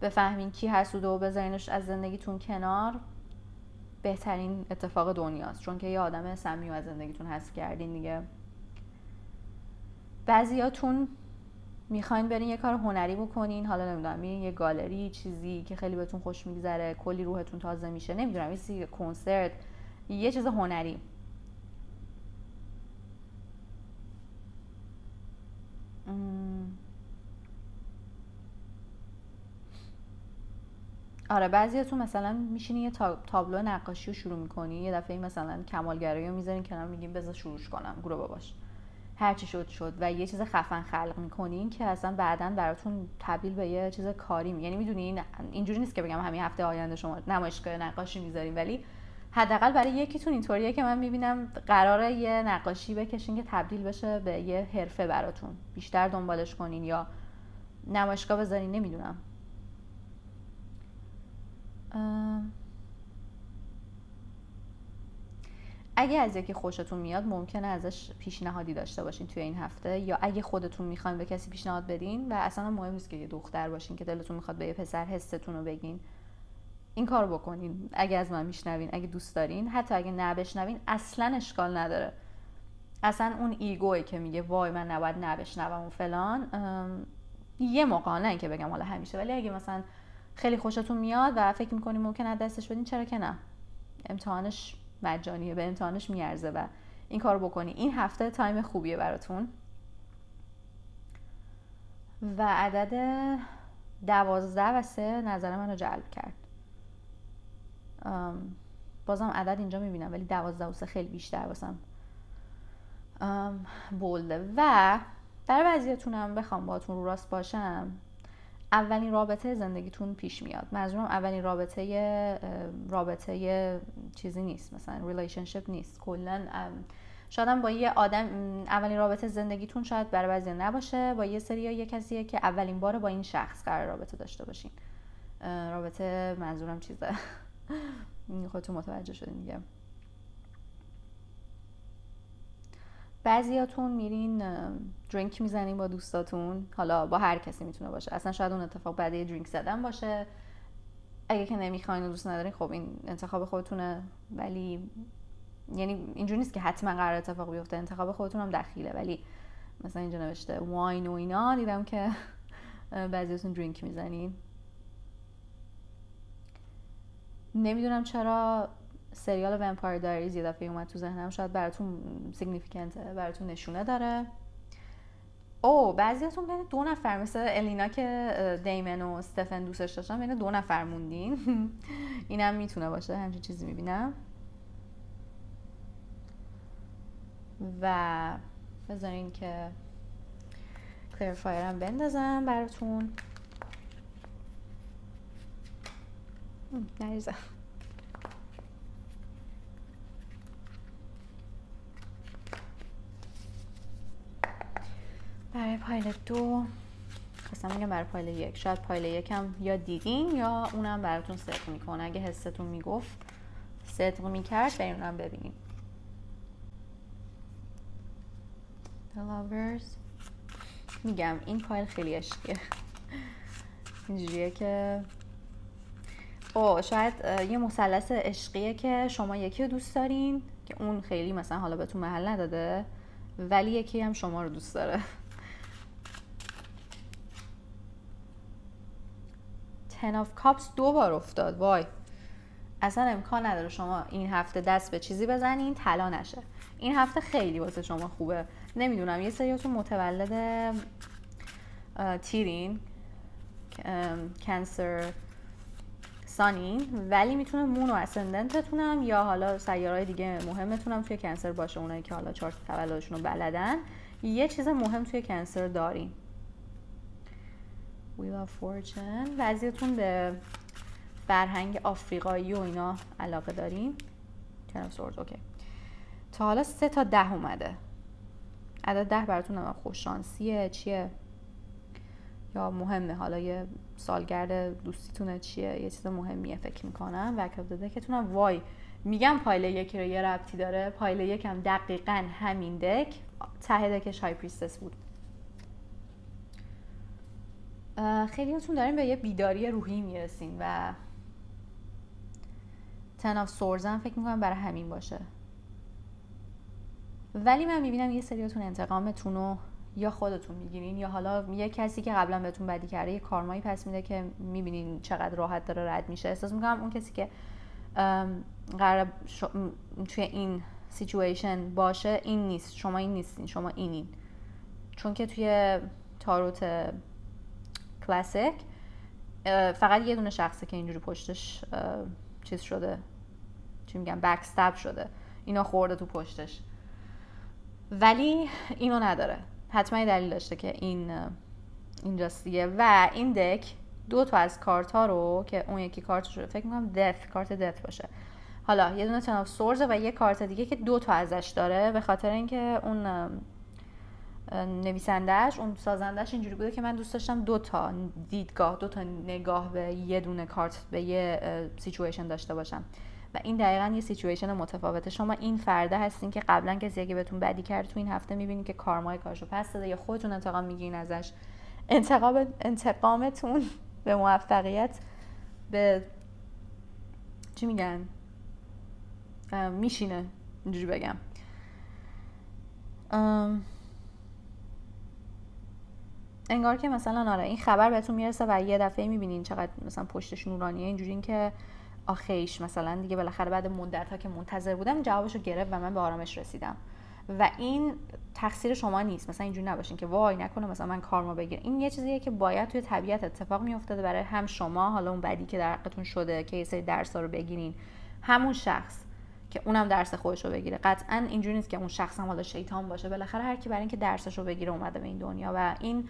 بفهمین کی حسوده و بذارینش از زندگیتون کنار، بهترین اتفاق دنیاست، چون که یه آدم سمی از زندگیتون حذف کردین دیگه. بعضیاتون میخواین برین یه کار هنری بکنین، حالا نمیدونم میرین یه گالری، چیزی که خیلی بهتون خوش میگذره، کلی روحتون تازه میشه، نمیدونم یه کنسرت، یه چیز هنری. آره بعضیاتون مثلا میشینین یه تابلو نقاشی رو شروع میکنین، یه دفعه مثلا کمالگرایی رو میذارین کنار، میگین بذار شروعش کنم، گروه باباش هرچی شد و یه چیز خفن خلق میکنین که اصلا بعداً براتون تبدیل به یه چیز کاری یعنی میدونین اینجوری نیست که بگم همین هفته آینده شما نمایشگاه نقاشی میذارین، ولی حداقل برای یکیتون اینطوریه که من میبینم قراره یه نقاشی بکشین که تبدیل بشه به یه حرفه براتون، بیشتر دنبالش کنین یا نمایشگاه بذارین، نمیدونم. اگه از یکی خوشتون میاد ممکنه ازش پیشنهادی داشته باشین توی این هفته، یا اگه خودتون میخواین به کسی پیشنهاد بدین و اصلا مهم نیست که یه دختر باشین که دلتون میخواد به یه پسر حستون رو بگین، این کار بکنین. اگه از من میشنوین، اگه دوست دارین، حتی اگه نبشنوین اصلا اشکال نداره. اصلا اون ایگوی که میگه وای من نباید نبشنوم و فلان، یه موقع، نه اینکه بگم حالا همیشه، ولی اگه مثلا خیلی خوشتون میاد و فکر میکنین ممکنه از دستش بدین، چرا که نه؟ امتحانش مجانیه، به امتحانش میارزه و این کار بکنی. این هفته تایم خوبیه براتون. و عدد 12 و 3 نظر منو جلب کرد. بازم عدد اینجا میبینم ولی 12 و 3 خیلی بیشتر واسم بولده. و در بعضیاتونم بخوام باهاتون رو راست باشم، اولین رابطه زندگیتون پیش میاد. منظورم اولین رابطه چیزی نیست، مثلا ریلیشنشیپ نیست، کلا شاید هم با یه آدم اولین رابطه زندگیتون شاید برای بعضیا نباشه، با یه سری یه کسیه که اولین بار با این شخص قرار رابطه داشته باشین. رابطه منظورم چیزه خودتون متوجه شدین دیگه. بعضیاتون میرین درینک میزنین با دوستاتون، حالا با هر کسی میتونه باشه، اصلا شاید اون اتفاق بعد یه درینک زدن باشه. اگه که نمیخواین و دوست ندارین خب این انتخاب خودتونه، ولی یعنی اینجوری نیست که حتما قرار اتفاق بیفته، انتخاب خودتون هم دخیله. ولی مثلا اینجا نوشته واین و اینا، دیدم که بعضیاتون درینک میزنین. نمیدونم چرا سریال ومپایر دایریز یه دفعه اومد تو ذهنم، شاید براتون سیگنیفیکنته، براتون نشونه داره. بعضیاتون بین 2 نفر مثل الینا که دیمن و استفن دوستش داشتن، بین 2 نفر موندین. اینم میتونه باشه، همچین چیزی میبینم. و بذارین که کلیرفایرم بندازم براتون. نریزم. برای پایل 2 خواستم میگم برای پایل 1. شاید پایل 1 هم یا دیدین یا اونم براتون صدق میکنه. اگه حستون میگفت صدق میکرد بریم اونم ببینیم. The Lovers. میگم این پایل خیلی عشقیه. اینجوریه که شاید یه مثلث عشقیه که شما یکی رو دوست دارین که اون خیلی مثلا حالا بهتون محل نداده، ولی یکی هم شما رو دوست داره. Ten of Cups 2 بار افتاد. وای، اصلا امکان نداره شما این هفته دست به چیزی بزنین طلا نشه. این هفته خیلی واسه شما خوبه. نمیدونم یه سریاتون متولد تیرین، کانسر سانین، ولی میتونه مون و اسندنتتون هم یا حالا سیارهای دیگه مهمتون هم توی کانسر باشه. اونایی که حالا چارت تولدشون رو بلدن یه چیز مهم توی کانسر دارین. Wheel of Fortune. بعضیتون به فرهنگ آفریقایی و اینا علاقه دارین. Ten of Swords. اوکی. تا حالا 3 تا 10 اومده. عدد 10 براتون هم خوش شانسیه چیه؟ یا مهمه، حالا یه سالگرد دوستیتونه چیه؟ یه چیز مهمیه فکر میکنم. بک اف دکتونم. وای، میگم پایل 1 رو یه ربطی داره. پایل 1 هم دقیقاً همین دک ته دکش های پریستس بود. خیلیاتون دارین به یه بیداری روحی میرسین و Ten of Swords هم فکر میکنم برای همین باشه. ولی من میبینم یه سریاتون انتقامتون رو یا خودتون میگیرین یا حالا یه کسی که قبلا بهتون بدی کرده یه کارمایی پس میده که میبینین چقدر راحت داره رد میشه. احساس میکنم اون کسی که قرار توی این سیچویشن باشه این نیست. شما این نیستین، شما اینین. چون که توی تاروت کلاسیک فقط یه دونه شخصه که اینجوری پشتش چیز شده، چی میگم، بکستاب شده، اینا خورده تو پشتش، ولی اینو نداره. حتما یه دلیل داشته که اینجاست دیگه. و این دک 2 تا از کارت ها رو که اون یکی کارتش رو فکر میکنم کارت دث باشه، حالا یه دونه تن آف سورز و یه کارت دیگه که 2 تا ازش داره، به خاطر اینکه اون نویسندهش، اون سازندهش اینجوری بوده که من دوست داشتم 2 تا دیدگاه، 2 تا نگاه به یه دونه کارت، به یه سیچویشن داشته باشم. و این دقیقاً یه سیچویشن متفاوته. شما این فرده هستین که قبلا کسی اگه بهتون بدی کرد تو این هفته میبینین که کارمای کارشو پس داده یا خودتون انتقام میگیرین ازش. انتقامتون به موفقیت، به چی میگن، میشینه، اینجوری بگم. انگار که مثلا این خبر بهتون میرسه و یه دفعه میبینین چقدر مثلا پشتش نورانیه، اینجوری این که آخیش مثلا دیگه بالاخره بعد مدت‌ها که منتظر بودم جوابشو گرفت و من به آرامش رسیدم. و این تقصیر شما نیست. مثلا اینجوری نباشین که وای نکنه مثلا من کارما بگیرم. این یه چیزیه که باید توی طبیعت اتفاق میافتاده برای هم شما، حالا اون بدی که در حقتون شده که یه سری درس‌ها رو بگیرین، همون شخص که اونم درس خودش رو بگیره. قطعاً اینجوری نیست که اون شخص هم حالا شیطان باشه. بالاخره هر کی برای اینکه درسش رو بگیره اومده به این دنیا و این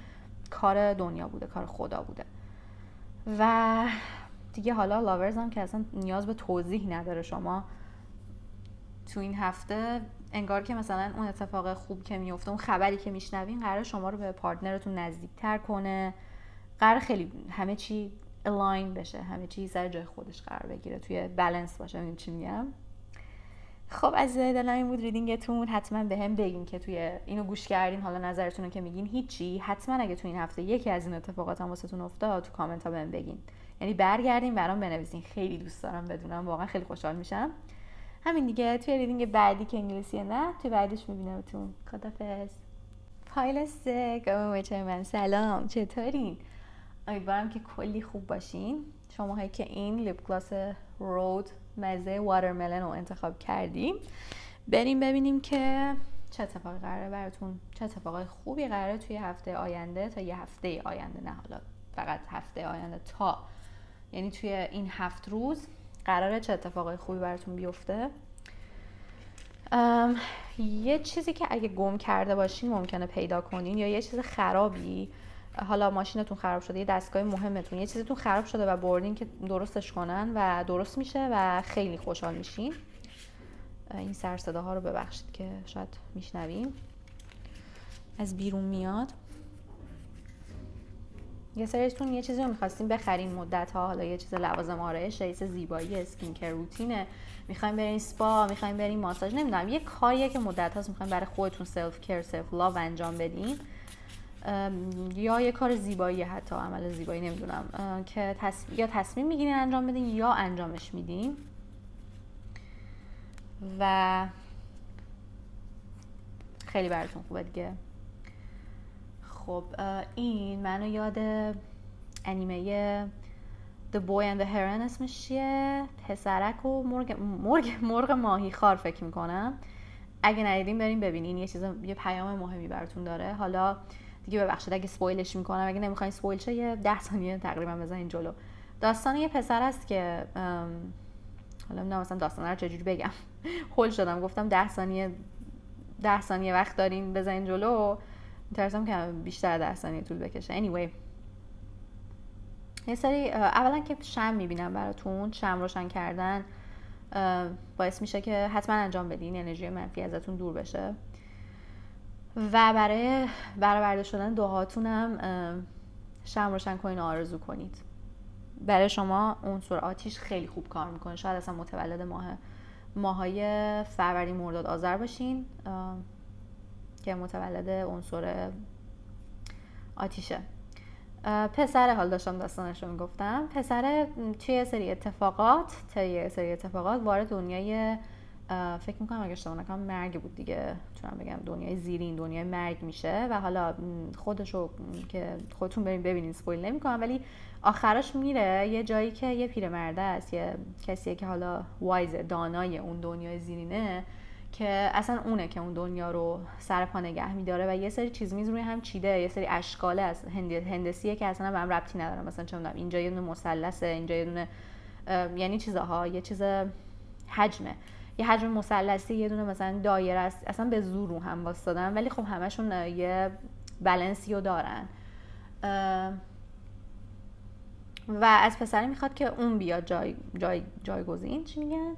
کار دنیا بوده، کار خدا بوده. و دیگه حالا لاورز هم که اصلا نیاز به توضیح نداره. شما تو این هفته انگار که مثلا اون اتفاق خوب که میفته، اون خبری که میشنوین قرار شما رو به پارتنرتون نزدیکتر کنه، قرار خیلی همه چی الاین بشه، همه چی سر جای خودش قرار بگیره، توی بالانس باشه. میدونید چی میگم؟ خب عزیزای دلم این بود ریدینگتون. حتما به هم بگین که توی اینو گوش کردین، حالا نظرتون رو که میگین هیچی، حتما اگه تو این هفته یکی از این اتفاقات هم واسهتون افتاد تو کامنت ها بهم بگین. یعنی برگردین برام بنویسین. خیلی دوست دارم بدونم، واقعا خیلی خوشحال میشم. همین دیگه. توی ریدینگ بعدی که انگلیسیه نه، توی بعدیش میبینمتون. خدافظ. فایل 3 بچه من سلام، چطورین؟ امیدوارم که کلی خوب باشین. شماهایی که این لیپ گلاس رود مزه واترملن رو انتخاب کردیم، بریم ببینیم که چه اتفاقی قراره براتون، چه اتفاقای خوبی قراره توی هفته آینده، تا یه هفته آینده، نه حالا فقط هفته آینده، تا یعنی توی این 7 روز قراره چه اتفاقای خوبی براتون بیفته. یه چیزی که اگه گم کرده باشین ممکنه پیدا کنین، یا یه چیز خرابی، حالا ماشینتون خراب شده، یه دستگاه مهمتون، یه چیزتون خراب شده و بردین که درستش کنن و درست میشه و خیلی خوشحال میشین. این سر صداها رو ببخشید که شاید میشنوین از بیرون میاد. یه سریتون یه چیزی رو می‌خواستین بخرین مدت‌ها، حالا یه چیز لوازم آرایش، یه چیز زیبایی، اسکین کیر روتینه، می‌خواین برین سپا، می‌خواین برین ماساژ، نمیدونم یه کاریه که مدت‌هاست می‌خواین برای خودتون سلف کیر، سلف لاو انجام بدین، یا یه کار زیبایی، حتی عمل زیبایی، نمیدونم، که یا تصمیم میگیرین انجام بدین یا انجامش میدین و خیلی براتون خوبه دیگه. خب این منو یاد انیمه The Boy and the Heron اسمش چیه؟ پسرک و مرغ ماهی خار فکر میکنم. اگه ندیدین بریم ببینین، یه پیام مهمی براتون داره. حالا دیگه ببخشید اگه سپویلش میکنم، اگه نمیخواین سپویل شه یه 10 ثانیه تقریبا بزنین جلو. داستان یه پسر است که حالا نه مثلا داستان رو چجوری بگم هول شدم گفتم 10 ثانیه وقت دارین بزنین جلو، میترسم که بیشتر 10 ثانیه طول بکشه. anyway یه سری اولا که شمع میبینم براتون، شمع روشن کردن باعث میشه که حتما انجام بدین، انرژی منفی ازتون دور بشه. و برای برآورده شدن دعاتون هم شمع روشن کنین و آرزو کنید. برای شما عنصر آتیش خیلی خوب کار میکنه. شاید اصلا متولد ماهای فروردین، مرداد، آذر باشین که متولد عنصر آتیشه. پسر، حال داشتم داستانش رو میگفتم، پسر توی یه سری اتفاقات وارد دنیای فکر میکنم اگه اشتباه نکنم مرگ بود دیگه، چون بگم دنیای زیرین، دنیای مرگ میشه و حالا خودشو که خودتون بریم ببینین سپویل نمیکنم، ولی آخرش میره یه جایی که یه پیرمرده است، یه کسیه که حالا وایز، دانای اون دنیای زیرینه، که اصلا اونه که اون دنیا رو سر پا نگه میداره و یه سری چیز میز روی هم چیده، یه سری اشکاله از هندسیه که اصلا به هم ربطی نداره. مثلا چه میدونم اینجا یه دونه مثلثه، اینجا یه دونه یعنی چیزها، یه چیز حجمه، یه حجم مثلثی، یه دونه مثلا دایره است، اصلا به زور رو هم واسطادن، ولی خب همشون یه بالانسی رو دارن. و از پسری میخواد که اون بیاد جایگزین چی میگن،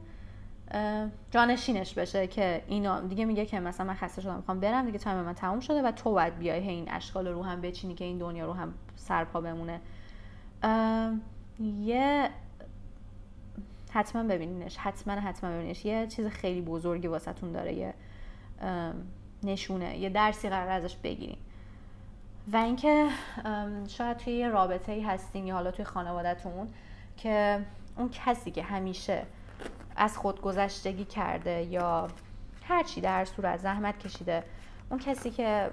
جانشینش بشه، که اینا دیگه میگه که مثلا من خسته شدم میخوام برم دیگه، تایم من تموم شده و تو باید بیای این اشکال رو هم بچینی که این دنیا رو هم سرپا بمونه. یه حتما ببینینش، حتما ببینینش، یه چیز خیلی بزرگی واسهتون داره، یه نشونه، یه درسی قرار ازش بگیرین. و اینکه شاید توی یه رابطه‌ای هستین یا حالا توی خانواده‌تون که اون کسی که همیشه از خودگذشتگی کرده یا هر چی در صورت زحمت کشیده، اون کسی که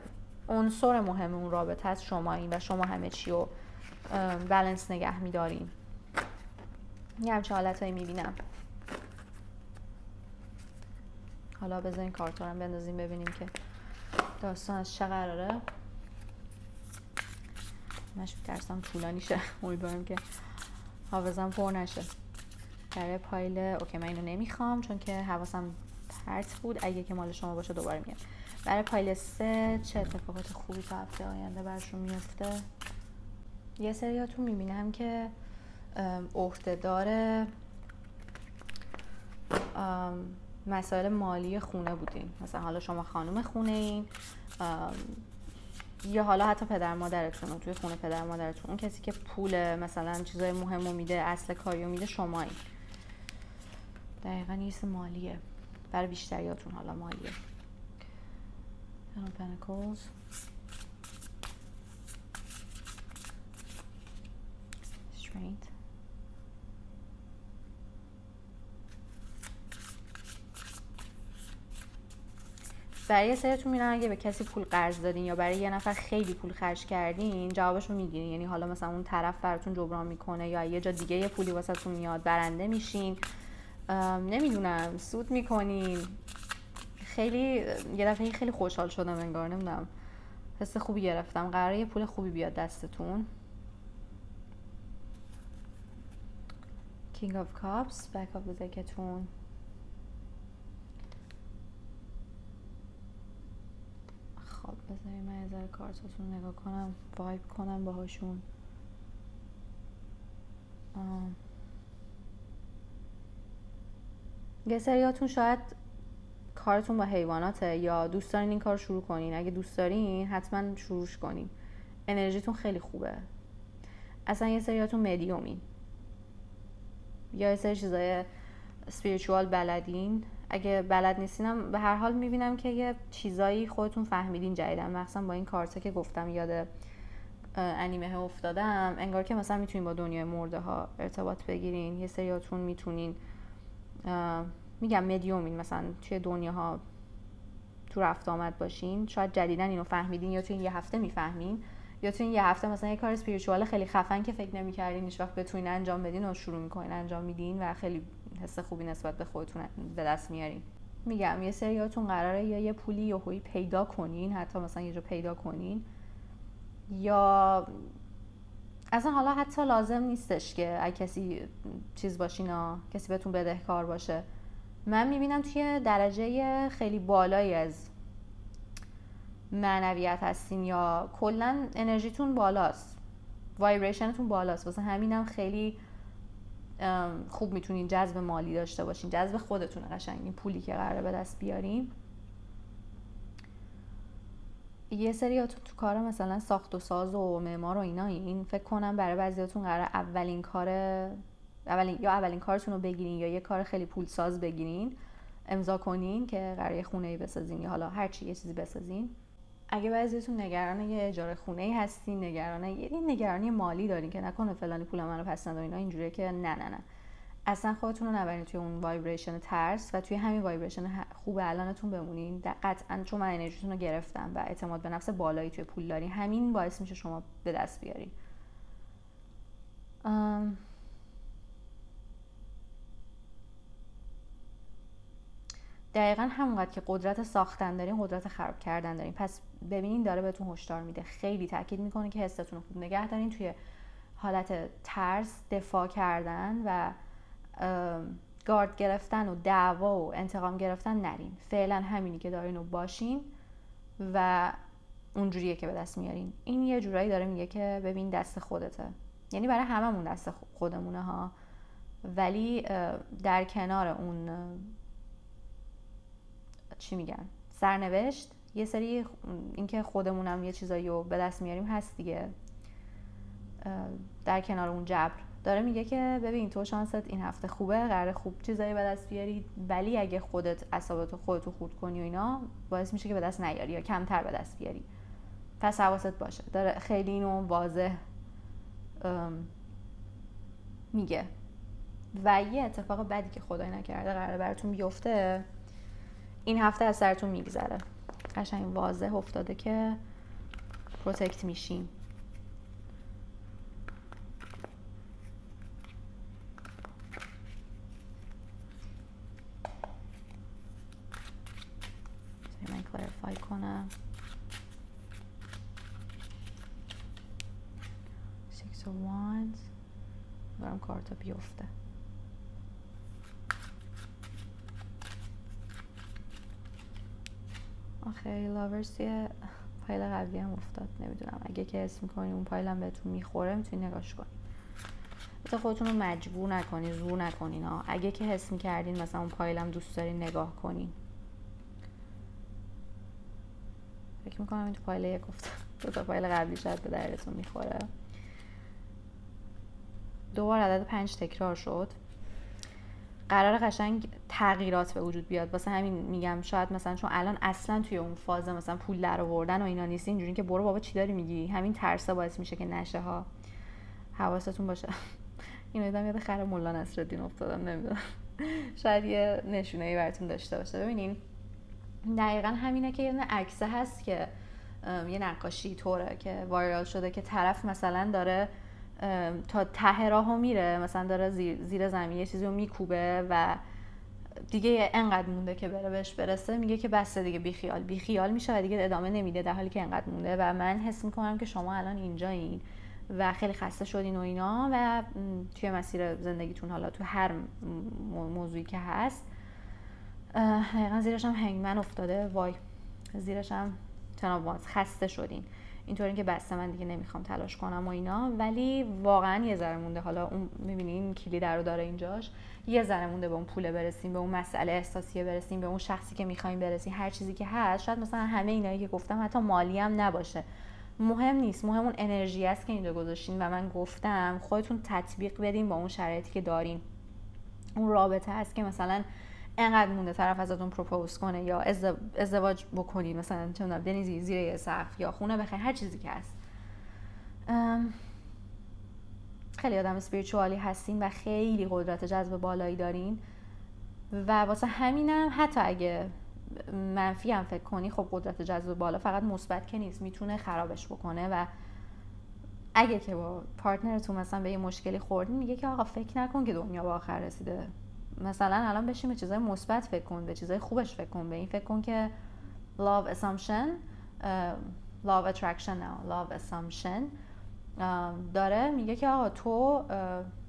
عنصر مهم اون رابطه است شمایین و شما همه چی رو بالانس نگه می‌دارین. یه همچه حالتایی می‌بینم. حالا بذارین کارتونم بندازیم ببینیم که داستان از چه قراره. مش می‌ترسم طولانی شه، امیدوارم که حافظم پر نشه. برای پایل اوکی من اینو نمیخوام چون که حواسم پرت بود، اگه که مال شما باشه دوباره میگم. برای پایل 3 چه اتفاقات خوبی تا هفته آینده برشون میفته. یه سریاتون میبینم که عهده‌دار مسائل مالی خونه بودین، مثلا حالا شما خانم خونه این، یا حالا حتی پدر مادرتون، توی خونه پدر مادرتون اون کسی که پول مثلا چیزای مهمو میده، اصل کاریو میده شمایین. دقیقاً یه چیز مالیه برای بیشتریاتون، حالا مالیه. Pentacles. Strength. برای یه سریتون میرن اگه به کسی پول قرض دادین یا برای یه نفر خیلی پول خرج کردین جوابشو میگیرین، یعنی حالا مثلا اون طرف براتون جبران میکنه یا یه جا دیگه یه پولی واسهتون میاد، برنده میشین، نمیدونم سود میکنین. خیلی یه دفعه خیلی خوشحال شدم انگار، نمیدونم حس خوبی گرفتم، قراره یه پول خوبی بیاد دستتون. King of Cups back of the deckتون. خب بذارید من یه ذره کارتاتون نگاه کنم، وایب کنم باهاشون. یه سریاتون شاید کارتون با حیواناته یا دوست دارین این کار شروع کنین. اگه دوست دارین حتما شروعش کنین، انرژیتون خیلی خوبه. اصلا یه سریاتون مدیومین یا یه سری چیزای اسپریچوال بلدین. اگه بلد نیستینم به هر حال میبینم که یه چیزایی خودتون فهمیدین جدیدن، مثلا با این کارتا که گفتم یاد انیمه افتادم، انگار که مثلا میتونین با دنیای مرده ها ارتباط بگیرین. یه سریاتون میتونین میگم مدیومین، مثلا توی دنیاها تو رفت آمد باشین، شاید جدیدن اینو فهمیدین یا توی این یه هفته میفهمین، یا توی این یه هفته مثلا یه کار اسپریچوال خیلی خفن که فکر نمی‌کردین هیچ وقت بتونین انجام بدین و شروع می‌کنین انجام میدین و خیلی حس خوبی نسبت به خودتون به دست میارین. میگم یه سریاتون قراره یا یه پولی یهویی پیدا کنین، حتی مثلا یه جا پیدا کنین، یا اصلا حالا حتی لازم نیستش که اگه کسی چیز باشین کسی بهتون بدهکار باشه. من میبینم توی درجه خیلی بالایی از معنویت هستین یا کلا انرژیتون بالاست، وایبریشنتون بالاست، واسه همینم خیلی خوب میتونین جذب مالی داشته باشین، جذب خودتون قشنگ این پولی که قراره به دست بیارین. یه سریاتون تو کار مثلا ساخت و ساز و معمار و اینا، این فکر کنم برای بعضیاتون قراره اولین کارتون رو بگیرین یا یه کار خیلی پول ساز بگیرین امضا کنین که قراره خونه‌ای بسازین یا حالا هر چی یه چیزی بسازین. اگه بعضیتون نگران یه اجاره خونه‌ای هستین، نگرانی مالی دارین که نکنه فلانی پول منو پس نده اینا، اینجوریه که نه اصلا خودتون رو نبرین توی اون وایبریشن ترس و توی همین وایبریشن خوب الانتون بمونین. قطعاً چون من انرژیتون رو گرفتم و اعتماد به نفس بالایی توی پول دارین، همین باعث میشه شما به دست بیارین. دقیقاً همونقدر که قدرت ساختن دارین قدرت خراب کردن دارین. پس ببینین داره بهتون هشدار میده، خیلی تاکید میکنه که حستون رو خوب نگه دارین، توی حالت ترس، دفاع کردن و گارد گرفتن و دعوا و انتقام گرفتن نرین. فعلا همینی که دارین رو باشین و اونجوریه که به دست میارین. این یه جورایی داره میگه که ببین دست خودته، یعنی برای هممون دست خودمونه ها، ولی در کنار اون چی میگن سرنوشت یه سری اینکه خودمونم یه چیزایی رو به دست میاریم هست دیگه. در کنار اون جبر داره میگه که ببین تو شانست این هفته خوبه، قراره خوب چیزایی به دست بیاری، ولی اگه خودت اعصابتو خودتو خورد کنی و اینا باعث میشه که به دست نیاری یا کمتر به دست بیاری. پس حواست باشه. داره خیلی اینو واضح میگه. و یه اتفاق بدی که خدای نکرده قراره براتون بیفته این هفته از سرتون میگذره. قشنگ واضح افتاده که پروتکت میشین. من کلاریفای کنم. 6 of Wands برام کارتا بیفته. آخه لاورز توی پایل قبلی هم افتاد. نمیدونم اگه که حس میکنین اون پایل هم بهتون میخوره میتونین نگاش کنین. تا خودتون رو مجبور نکنین، زور نکنین ها. اگه که حس میکردین مثلا اون پایل هم دوست دارین نگاه کنین. فکر میکنم این تو پایل یک افتاد. دو تا پایل قبلی شاید به دردتون میخوره. دوبار عدد 5 تکرار شد. قرار قشنگ تغییرات به وجود بیاد. واسه همین میگم شاید مثلا چون الان اصلا توی اون فاز مثلا پول در آوردن و اینا نیستی، اینجوری که برو بابا چی داری میگی، همین ترسا باعث میشه که نشه ها. حواستون باشه. اینو دیدم یاد خر مولا نصرالدین افتادم، نمیدونم شاید یه نشونه‌ای براتون داشته باشه. ببینین دقیقا همینه که یه عکسه هست که یه نقاشی طوره که وایرال شده که طرف مثلا داره تا ته راهو میره، مثلا داره زیر زمین یه چیزی رو میکوبه و دیگه انقدر مونده که بره بهش برسه، میگه که بس دیگه بیخیال میشه و دیگه ادامه نمیده در حالی که انقدر مونده. و من حس میکنم که شما الان اینجایین و خیلی خسته شدین و اینا و توی مسیر زندگیتون، حالا تو هر موضوعی که هست، دقیقا زیرش هم هنگمن افتاده، وای زیرش هم تنابوانس، خسته شدین اینطوری که بسته من دیگه نمیخوام تلاش کنم و اینا، ولی واقعا یه ذره مونده. حالا اون میبینین کلید رو داره اینجاش، یه ذره مونده به اون پوله برسیم، به اون مسئله احساسیه برسیم، به اون شخصی که میخوایم برسیم، هر چیزی که هست. شاید مثلا همه اینایی که گفتم حتی مالی هم نباشه، مهم نیست، مهم اون انرژی است که اینجا گذاشتین و من گفتم خودتون تطبیق بدین با اون شرایطی که دارین. اون رابطه هست که مثلا انقدر مونده طرف ازتون پروپوز کنه یا ازدواج بکنید، مثلا چه می‌دونم بنزی زیر یه سقف یا خونه بخرید، هر چیزی که هست. خیلی آدم اسپریچوالی هستین و خیلی قدرت جذب بالایی دارین و واسه همینم حتی اگه منفی هم فکر کنی، خب قدرت جذب بالا فقط مثبت که نیست، میتونه خرابش بکنه. و اگه که با پارتنرتون مثلا به یه مشکلی خوردین، میگه که آقا فکر نکن که دنیا به آخر رسیده، مثلا الان بشین به چیزای مثبت فکر کن، به چیزای خوبش فکر کن، به این فکر کن که love assumption love attraction now love assumption داره میگه که آقا تو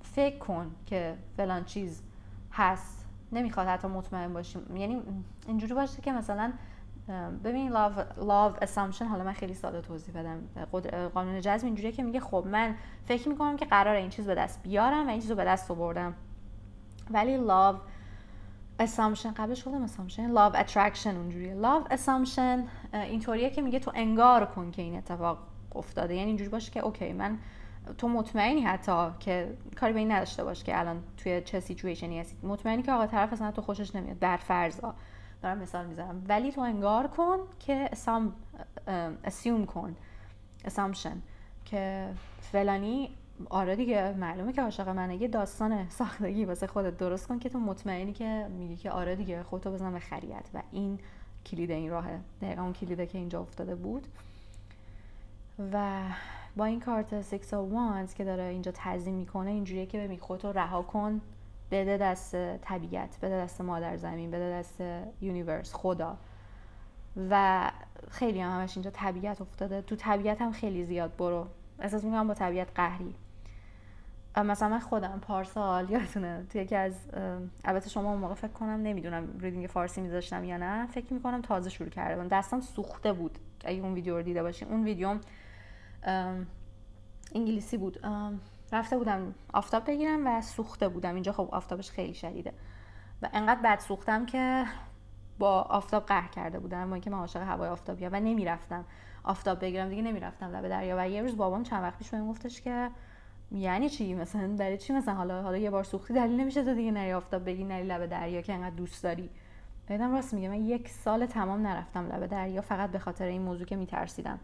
فکر کن که فلان چیز هست، نمیخواد حتی مطمئن باشیم، یعنی اینجوری باشه که مثلا ببین love assumption، حالا من خیلی ساده توضیح بدم، قانون جذب اینجوریه که میگه خب من فکر میکنم که قراره این چیز به دست بیارم و این چیزو به دست آوردم، ولی love assumption قبلش گفتم assumption love attraction اونجوریه. love assumption اینطوریه که میگه تو انگار کن که این اتفاق افتاده، یعنی اینجوری باشه که اوکی تو مطمئنی حتی که کاری به این نداشته باش که الان توی چه سیچویشنی هستی، مطمئنی که آقا طرف اصلا تو خوشش نمیاد، بر فرضا دارم مثال میزنم، ولی تو انگار کن که assume کن assumption که فلانی آره دیگه معلومه که عاشق منه، یه داستان ساختگی واسه خودت درست کن که تو مطمئنی که میگی که آره دیگه، خودتو بزن به خریت. و این کلید این راهه، دقیقا اون کلیده که اینجا افتاده بود. و با این کارت 6 of Wands که داره اینجا تعظیم میکنه، اینجوریه که ببین خودتو رها کن، بده دست طبیعت، بده دست مادر زمین، بده دست یونیورس، خدا. و خیلی همش اینجا طبیعت افتاده، تو طبیعت هم خیلی زیاد برو، احساس میکنم با طبیعت قهری. مثلا من خودم پارسال یادتونه توی یکی از البته شما اون موقع فکر کنم نمیدونم ریدینگ فارسی میذاشتم یا نه، فکر میکنم تازه شروع کرده بودم، دستم سوخته بود، اگه اون ویدیو رو دیده باشین. اون ویدیوم انگلیسی بود، رفته بودم آفتاب بگیرم و سوخته بودم، اینجا خب آفتابش خیلی شدیده و انقدر بد سوختم که با آفتاب قهر کرده بودم، با اینکه من عاشق هوای آفتابیام و نمیرفتم آفتاب بگیرم دیگه، نمیرفتم لب دریا. و یه روز بابام چند وقت پیش بهم گفتش که یعنی چی، مثلا برای چی مثلا حالا یه بار سوختی دلیل نمیشه تو دیگه نری آفتاب بگیری، نری لب دریا که انقدر دوست داری. بعدم راست میگه، من 1 سال تمام نرفتم لب دریا فقط به خاطر این موضوع که میترسیدم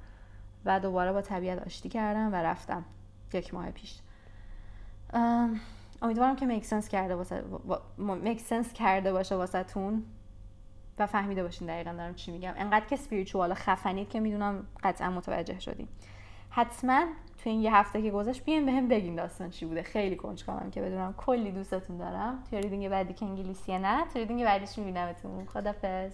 و دوباره با طبیعت آشتی کردم و رفتم 1 ماه پیش. امیدوارم که میک سنس کرده باشه واسهتون و فهمیده باشین دقیقاً دارم چی میگم. انقدر که اسپریچوال خفنید که میدونم قطعا متوجه شدین. حتما تو این 1 هفته که گذشت بیاین بهم بگین داستان چی بوده، خیلی کنجکاوم که بدونم. کلی دوستتون دارم. تو ریدینگ بعدی که انگلیسیه نه، تو ریدینگ بعدیش میبینمتون. خدافظ.